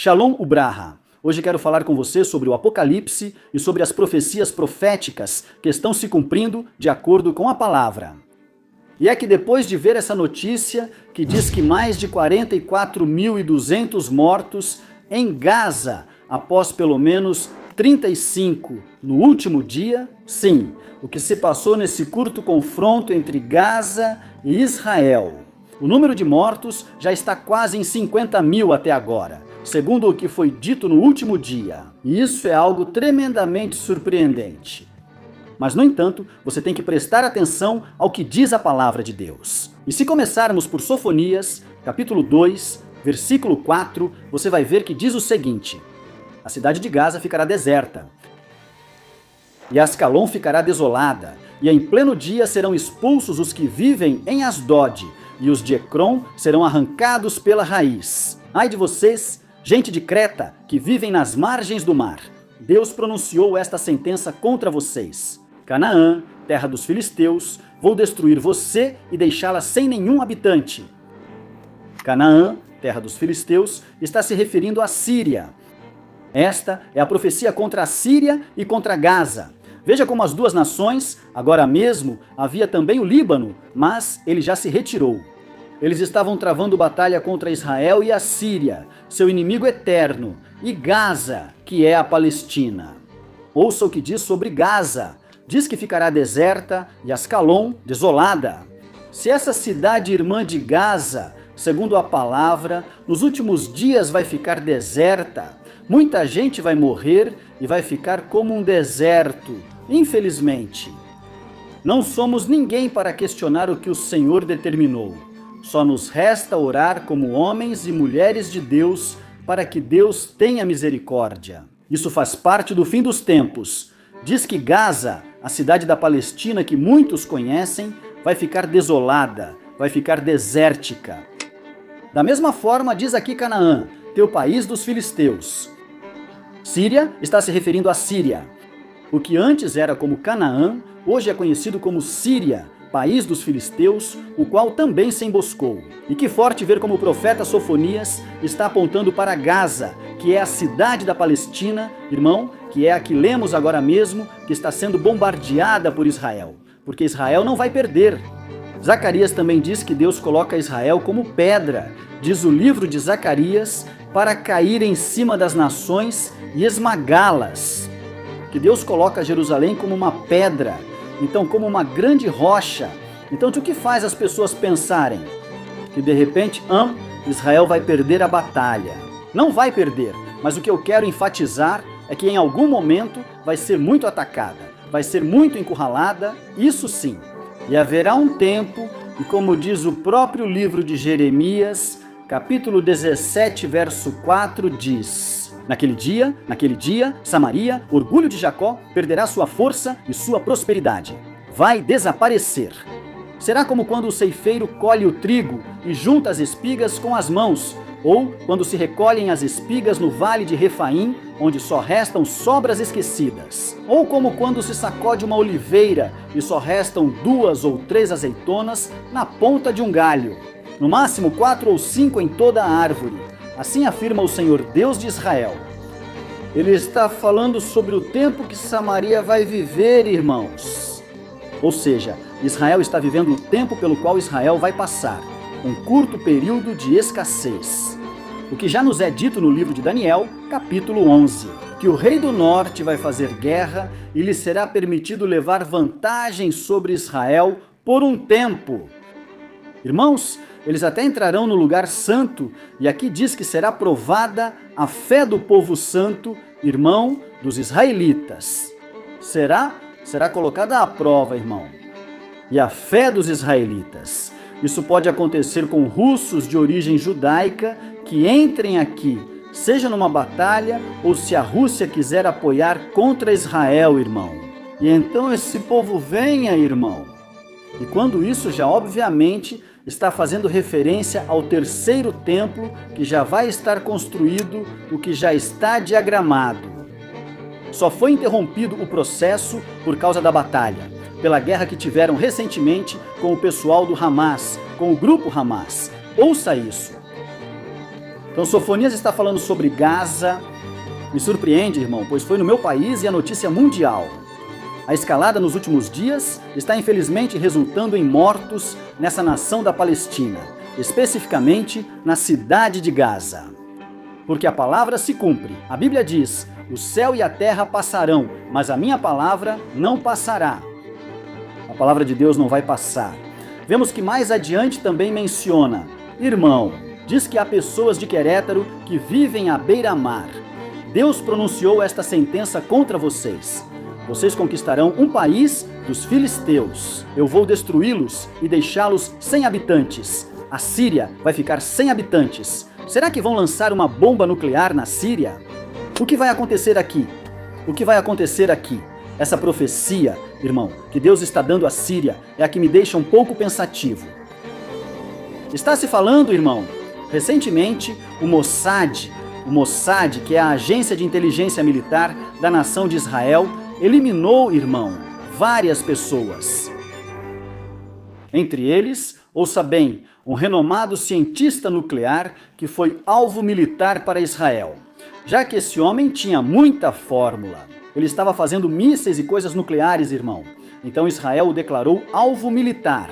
Shalom Ubraha! Hoje quero falar com você sobre o Apocalipse e sobre as profecias proféticas que estão se cumprindo de acordo com a palavra. E é que depois de ver essa notícia que diz que mais de 44.200 mortos em Gaza, após pelo menos 35 no último dia, sim, o que se passou nesse curto confronto entre Gaza e Israel. O número de mortos já está quase em 50.000 até agora, segundo o que foi dito no último dia. E isso é algo tremendamente surpreendente. Mas, no entanto, você tem que prestar atenção ao que diz a palavra de Deus. E se começarmos por Sofonias, capítulo 2, versículo 4, você vai ver que diz o seguinte: a cidade de Gaza ficará deserta, e Ascalon ficará desolada, e em pleno dia serão expulsos os que vivem em Asdod, e os de Ecrom serão arrancados pela raiz. Ai de vocês, gente de Creta, que vivem nas margens do mar. Deus pronunciou esta sentença contra vocês. Canaã, terra dos filisteus, vou destruir você e deixá-la sem nenhum habitante. Canaã, terra dos filisteus, está se referindo à Síria. Esta é a profecia contra a Síria e contra Gaza. Veja como as duas nações, agora mesmo, havia também o Líbano, mas ele já se retirou. Eles estavam travando batalha contra Israel e a Síria, seu inimigo eterno, e Gaza, que é a Palestina. Ouça o que diz sobre Gaza. Diz que ficará deserta e Ascalon desolada. Se essa cidade irmã de Gaza, segundo a palavra, nos últimos dias vai ficar deserta, muita gente vai morrer e vai ficar como um deserto, infelizmente. Não somos ninguém para questionar o que o Senhor determinou. Só nos resta orar como homens e mulheres de Deus para que Deus tenha misericórdia. Isso faz parte do fim dos tempos. Diz que Gaza, a cidade da Palestina que muitos conhecem, vai ficar desolada, vai ficar desértica. Da mesma forma, diz aqui Canaã, teu país dos filisteus. Síria está se referindo à Síria. O que antes era como Canaã, hoje é conhecido como Síria, país dos filisteus, o qual também se emboscou. E que forte ver como o profeta Sofonias está apontando para Gaza, que é a cidade da Palestina, irmão, que é a que lemos agora mesmo, que está sendo bombardeada por Israel, porque Israel não vai perder. Zacarias também diz que Deus coloca Israel como pedra, diz o livro de Zacarias, para cair em cima das nações e esmagá-las. Que Deus coloca Jerusalém como uma pedra, então como uma grande rocha. Então o que faz as pessoas pensarem? Que de repente, Israel vai perder a batalha. Não vai perder, mas o que eu quero enfatizar é que em algum momento vai ser muito atacada, vai ser muito encurralada, isso sim. E haverá um tempo, e como diz o próprio livro de Jeremias, capítulo 17, verso 4, diz: Naquele dia, Samaria, orgulho de Jacó, perderá sua força e sua prosperidade. Vai desaparecer. Será como quando o ceifeiro colhe o trigo e junta as espigas com as mãos, ou quando se recolhem as espigas no vale de Refaim, onde só restam sobras esquecidas. Ou como quando se sacode uma oliveira e só restam 2 ou 3 azeitonas na ponta de um galho. No máximo 4 ou 5 em toda a árvore. Assim afirma o Senhor Deus de Israel. Ele está falando sobre o tempo que Samaria vai viver, irmãos. Ou seja, Israel está vivendo o tempo pelo qual Israel vai passar. Um curto período de escassez. O que já nos é dito no livro de Daniel, capítulo 11. Que o rei do norte vai fazer guerra e lhe será permitido levar vantagem sobre Israel por um tempo. Irmãos, eles até entrarão no lugar santo, e aqui diz que será provada a fé do povo santo, irmão, dos israelitas. Será colocada à prova, irmão. E a fé dos israelitas. Isso pode acontecer com russos de origem judaica que entrem aqui, seja numa batalha ou se a Rússia quiser apoiar contra Israel, irmão. E então esse povo venha, irmão. E quando isso já obviamente está fazendo referência ao terceiro templo que já vai estar construído, o que já está diagramado. Só foi interrompido o processo por causa da batalha, pela guerra que tiveram recentemente com o pessoal do Hamas, com o grupo Hamas. Ouça isso. Então Sofonias está falando sobre Gaza. Me surpreende, irmão, pois foi no meu país e a notícia mundial. A escalada nos últimos dias está infelizmente resultando em mortos nessa nação da Palestina, especificamente na cidade de Gaza. Porque a palavra se cumpre. A Bíblia diz: o céu e a terra passarão, mas a minha palavra não passará. A palavra de Deus não vai passar. Vemos que mais adiante também menciona: irmão, diz que há pessoas de Querétaro que vivem à beira-mar. Deus pronunciou esta sentença contra vocês. Vocês conquistarão um país dos filisteus. Eu vou destruí-los e deixá-los sem habitantes. A Síria vai ficar sem habitantes. Será que vão lançar uma bomba nuclear na Síria? O que vai acontecer aqui? O que vai acontecer aqui? Essa profecia, irmão, que Deus está dando à Síria é a que me deixa um pouco pensativo. Está se falando, irmão, recentemente o Mossad, que é a agência de inteligência militar da nação de Israel, eliminou, irmão, várias pessoas. Entre eles, ouça bem, um renomado cientista nuclear que foi alvo militar para Israel. Já que esse homem tinha muita fórmula. Ele estava fazendo mísseis e coisas nucleares, irmão. Então Israel o declarou alvo militar.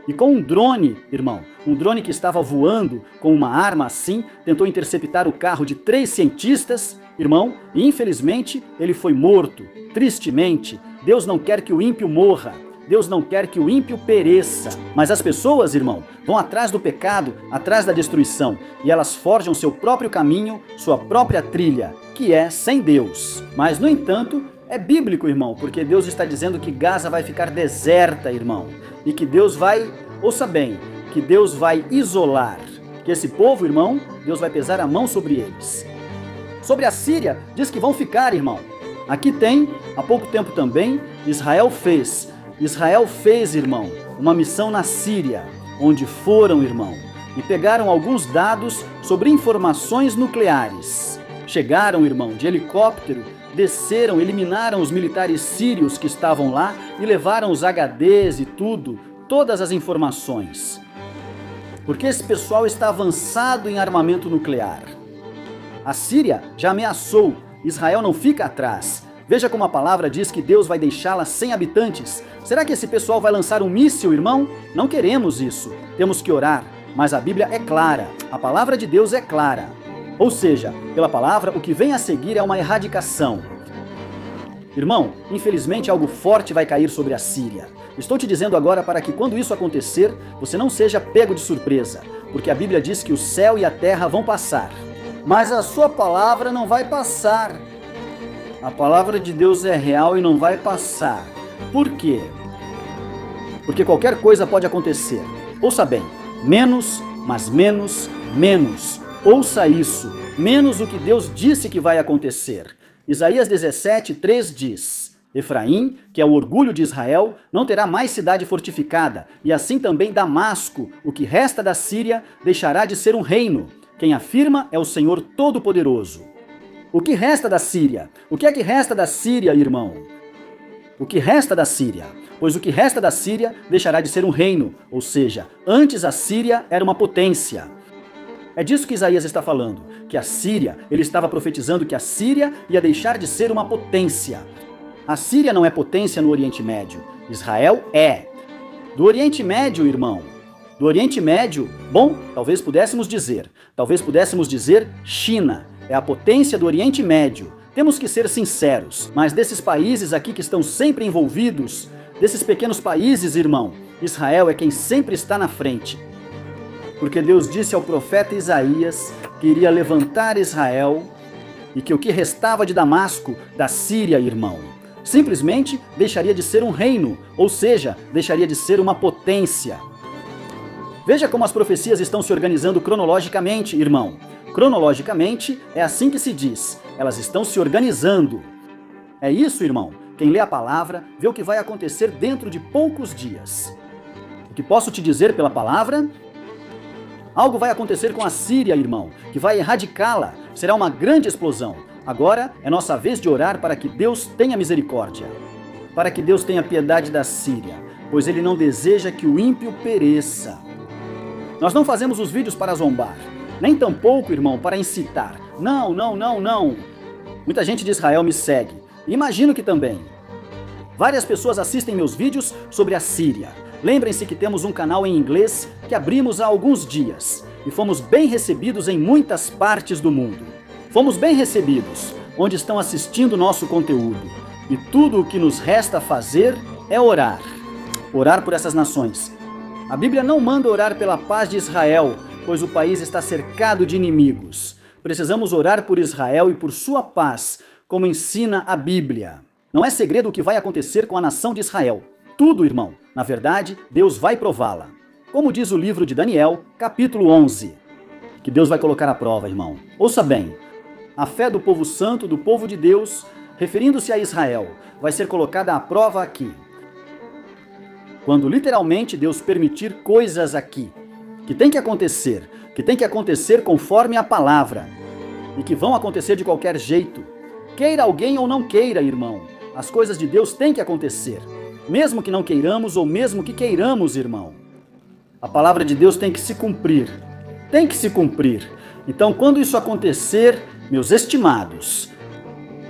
E com um drone, irmão, um drone que estava voando com uma arma assim, tentou interceptar o carro de 3 cientistas, irmão, e infelizmente ele foi morto. Tristemente, Deus não quer que o ímpio morra. Deus não quer que o ímpio pereça. Mas as pessoas, irmão, vão atrás do pecado, atrás da destruição, e elas forjam seu próprio caminho, sua própria trilha, que é sem Deus. Mas, no entanto, é bíblico, irmão, porque Deus está dizendo que Gaza vai ficar deserta, irmão, e que Deus vai, ouça bem, que Deus vai isolar, que esse povo, irmão, Deus vai pesar a mão sobre eles. Sobre a Síria, diz que vão ficar, irmão. Aqui tem, há pouco tempo também, Israel fez, irmão, uma missão na Síria, onde foram, irmão, e pegaram alguns dados sobre informações nucleares. Chegaram, irmão, de helicóptero, desceram, eliminaram os militares sírios que estavam lá e levaram os HDs e tudo, todas as informações. Porque esse pessoal está avançado em armamento nuclear. A Síria já ameaçou, Israel não fica atrás. Veja como a palavra diz que Deus vai deixá-la sem habitantes. Será que esse pessoal vai lançar um míssil, irmão? Não queremos isso. Temos que orar. Mas a Bíblia é clara. A palavra de Deus é clara. Ou seja, pela palavra, o que vem a seguir é uma erradicação. Irmão, infelizmente algo forte vai cair sobre a Síria. Estou te dizendo agora para que quando isso acontecer, você não seja pego de surpresa. Porque a Bíblia diz que o céu e a terra vão passar. Mas a sua palavra não vai passar. A palavra de Deus é real e não vai passar. Por quê? Porque qualquer coisa pode acontecer. Ouça bem, menos, mas menos, menos. Ouça isso, menos o que Deus disse que vai acontecer. Isaías 17:3 diz: Efraim, que é o orgulho de Israel, não terá mais cidade fortificada, e assim também Damasco, o que resta da Síria, deixará de ser um reino. Quem afirma é o Senhor Todo-Poderoso. O que resta da Síria? O que é que resta da Síria, irmão? O que resta da Síria? Pois o que resta da Síria deixará de ser um reino, ou seja, antes a Síria era uma potência. É disso que Isaías está falando, que a Síria, ele estava profetizando que a Síria ia deixar de ser uma potência. A Síria não é potência no Oriente Médio, Israel é. Do Oriente Médio, irmão, do Oriente Médio, bom, talvez pudéssemos dizer China, é a potência do Oriente Médio. Temos que ser sinceros, mas desses países aqui que estão sempre envolvidos, desses pequenos países, irmão, Israel é quem sempre está na frente. Porque Deus disse ao profeta Isaías que iria levantar Israel e que o que restava de Damasco, da Síria, irmão, simplesmente deixaria de ser um reino, ou seja, deixaria de ser uma potência. Veja como as profecias estão se organizando cronologicamente, irmão. Cronologicamente é assim que se diz, elas estão se organizando. É isso, irmão. Quem lê a palavra vê o que vai acontecer dentro de poucos dias. O que posso te dizer pela palavra? Algo vai acontecer com a Síria, irmão, que vai erradicá-la. Será uma grande explosão. Agora é nossa vez de orar para que Deus tenha misericórdia. Para que Deus tenha piedade da Síria, pois Ele não deseja que o ímpio pereça. Nós não fazemos os vídeos para zombar. nem tampouco, irmão, para incitar. Não, não, não, não. Muita gente de Israel me segue. Imagino que também. Várias pessoas assistem meus vídeos sobre a Síria. Lembrem-se que temos um canal em inglês que abrimos há alguns dias e fomos bem recebidos em muitas partes do mundo. Fomos bem recebidos, onde estão assistindo nosso conteúdo. E tudo o que nos resta fazer é orar. Orar por essas nações. A Bíblia não manda orar pela paz de Israel, pois o país está cercado de inimigos. Precisamos orar por Israel e por sua paz, como ensina a Bíblia. Não é segredo o que vai acontecer com a nação de Israel. Tudo, irmão. Na verdade, Deus vai prová-la. Como diz o livro de Daniel, capítulo 11. Que Deus vai colocar à prova, irmão. Ouça bem. A fé do povo santo, do povo de Deus, referindo-se a Israel, vai ser colocada à prova aqui. Quando literalmente Deus permitir coisas aqui, que tem que acontecer conforme a palavra, e que vão acontecer de qualquer jeito. Queira alguém ou não queira, irmão, as coisas de Deus têm que acontecer, mesmo que não queiramos ou mesmo que queiramos, irmão. A palavra de Deus tem que se cumprir, tem que se cumprir. Então, quando isso acontecer, meus estimados,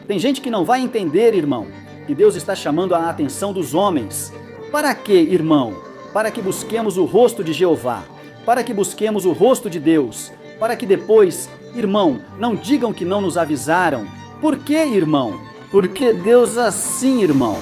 tem gente que não vai entender, irmão, que Deus está chamando a atenção dos homens. Para quê, irmão? Para que busquemos o rosto de Jeová, para que busquemos o rosto de Deus, para que depois, irmão, não digam que não nos avisaram. Por quê, irmão? Porque Deus assim, irmão,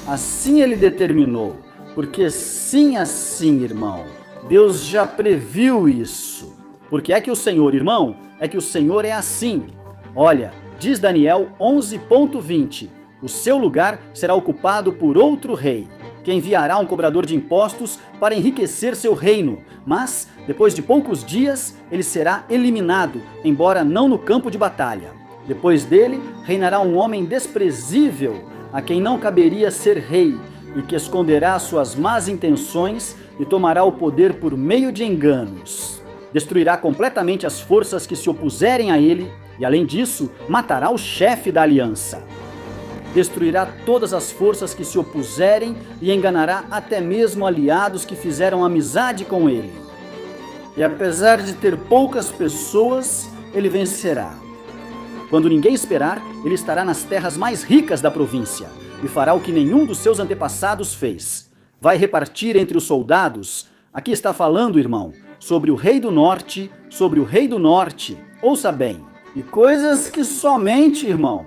assim Ele determinou. Porque sim, assim, irmão, Deus já previu isso. Porque é que o Senhor, irmão, é que o Senhor é assim. Olha, diz Daniel 11:20, o seu lugar será ocupado por outro rei, que enviará um cobrador de impostos para enriquecer seu reino, mas, depois de poucos dias, ele será eliminado, embora não no campo de batalha. Depois dele, reinará um homem desprezível, a quem não caberia ser rei, e que esconderá suas más intenções e tomará o poder por meio de enganos. Destruirá completamente as forças que se opuserem a ele, e além disso, matará o chefe da aliança. Destruirá todas as forças que se opuserem e enganará até mesmo aliados que fizeram amizade com ele. E apesar de ter poucas pessoas, ele vencerá. Quando ninguém esperar, ele estará nas terras mais ricas da província e fará o que nenhum dos seus antepassados fez. Vai repartir entre os soldados. Aqui está falando, irmão, sobre o rei do norte, sobre o rei do norte. Ouça bem. E coisas que somente, irmão,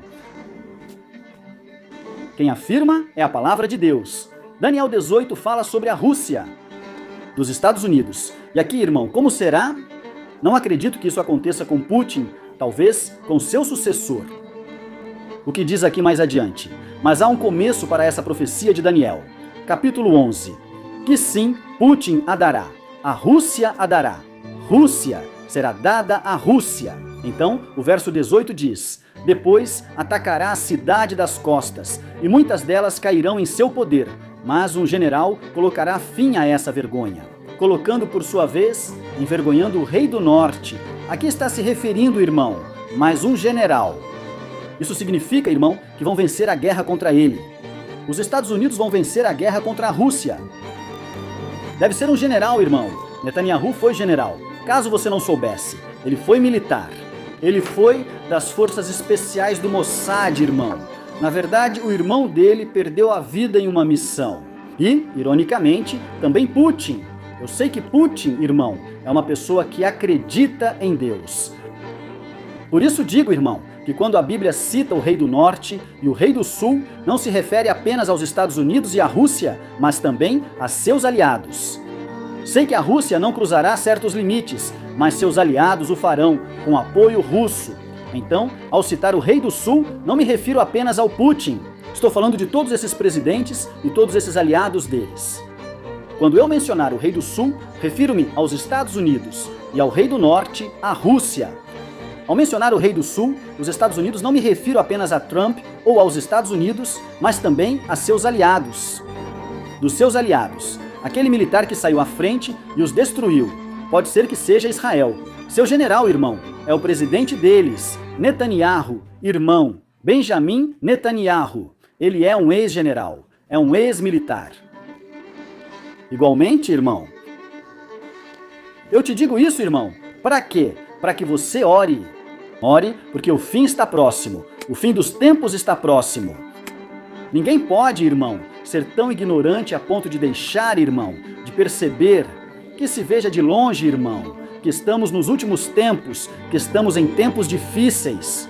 quem afirma é a palavra de Deus. Daniel 18 fala sobre a Rússia, dos Estados Unidos. E aqui, irmão, como será? Não acredito que isso aconteça com Putin, talvez com seu sucessor. O que diz aqui mais adiante? Mas há um começo para essa profecia de Daniel. Capítulo 11. Que sim, Putin a dará. A Rússia a dará. Rússia será dada à Rússia. Então, o verso 18 diz: depois atacará a cidade das costas, e muitas delas cairão em seu poder, mas um general colocará fim a essa vergonha, colocando por sua vez, envergonhando o rei do norte. Aqui está se referindo, irmão, mais um general. Isso significa, irmão, que vão vencer a guerra contra ele. Os Estados Unidos vão vencer a guerra contra a Rússia. Deve ser um general, irmão. Netanyahu foi general. Caso você não soubesse, ele foi militar. Ele foi das forças especiais do Mossad, irmão. Na verdade, o irmão dele perdeu a vida em uma missão. E, ironicamente, também Putin. Eu sei que Putin, irmão, é uma pessoa que acredita em Deus. Por isso digo, irmão, que quando a Bíblia cita o rei do norte e o rei do sul, não se refere apenas aos Estados Unidos e à Rússia, mas também a seus aliados. Sei que a Rússia não cruzará certos limites, mas seus aliados o farão, com apoio russo. Então, ao citar o rei do sul, não me refiro apenas ao Putin. Estou falando de todos esses presidentes e todos esses aliados deles. Quando eu mencionar o rei do sul, refiro-me aos Estados Unidos e ao rei do norte, à Rússia. Ao mencionar o rei do sul, os Estados Unidos, não me refiro apenas a Trump ou aos Estados Unidos, mas também a seus aliados. Dos seus aliados, aquele militar que saiu à frente e os destruiu. Pode ser que seja Israel. Seu general, irmão, é o presidente deles, Netanyahu, irmão, Benjamin Netanyahu. Ele é um ex-general, é um ex-militar. Igualmente, irmão, eu te digo isso, irmão, para quê? para que você ore. Ore, porque o fim está próximo. O fim dos tempos está próximo. Ninguém pode, irmão, ser tão ignorante a ponto de deixar, irmão, de perceber, que se veja de longe, irmão, que estamos nos últimos tempos, que estamos em tempos difíceis,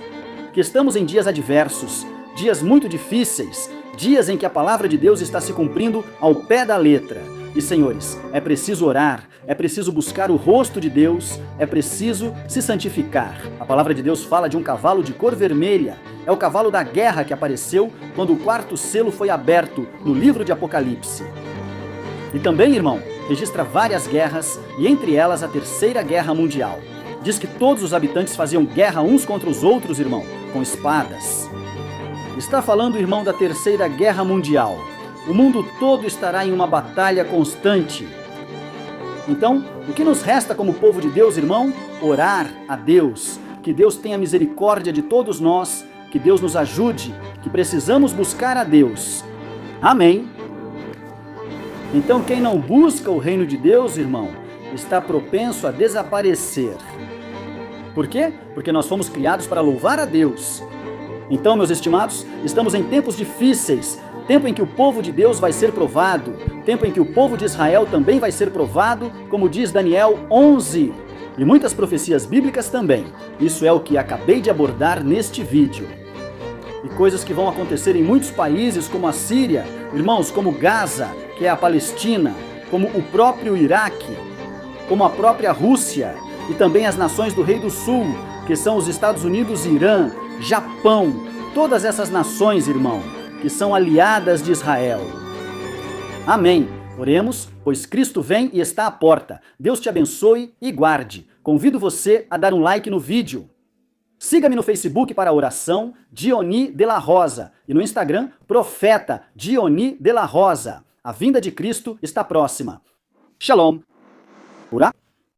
que estamos em dias adversos, dias muito difíceis, dias em que a palavra de Deus está se cumprindo ao pé da letra. E, senhores, é preciso orar, é preciso buscar o rosto de Deus, é preciso se santificar. A palavra de Deus fala de um cavalo de cor vermelha. É o cavalo da guerra que apareceu quando o quarto selo foi aberto no livro de Apocalipse. E também, irmão, registra várias guerras e entre elas a Terceira Guerra Mundial. Diz que todos os habitantes faziam guerra uns contra os outros, irmão, com espadas. Está falando, irmão, da Terceira Guerra Mundial. O mundo todo estará em uma batalha constante. Então, o que nos resta como povo de Deus, irmão? Orar a Deus. Que Deus tenha misericórdia de todos nós, que Deus nos ajude, que precisamos buscar a Deus. Amém. Então, quem não busca o reino de Deus, irmão, está propenso a desaparecer. Por quê? Porque nós fomos criados para louvar a Deus. Então, meus estimados, estamos em tempos difíceis, tempo em que o povo de Deus vai ser provado, tempo em que o povo de Israel também vai ser provado, como diz Daniel 11, e muitas profecias bíblicas também. Isso é o que acabei de abordar neste vídeo. E coisas que vão acontecer em muitos países, como a Síria, irmãos, como Gaza, que é a Palestina, como o próprio Iraque, como a própria Rússia, e também as nações do Rei do Sul, que são os Estados Unidos e Irã, Japão, todas essas nações, irmão, que são aliadas de Israel. Amém. Oremos, pois Cristo vem e está à porta. Deus te abençoe e guarde. Convido você a dar um like no vídeo. Siga-me no Facebook para a oração, Diony de la Rosa, e no Instagram, Profeta Diony de la Rosa. A vinda de Cristo está próxima. Shalom. Ura.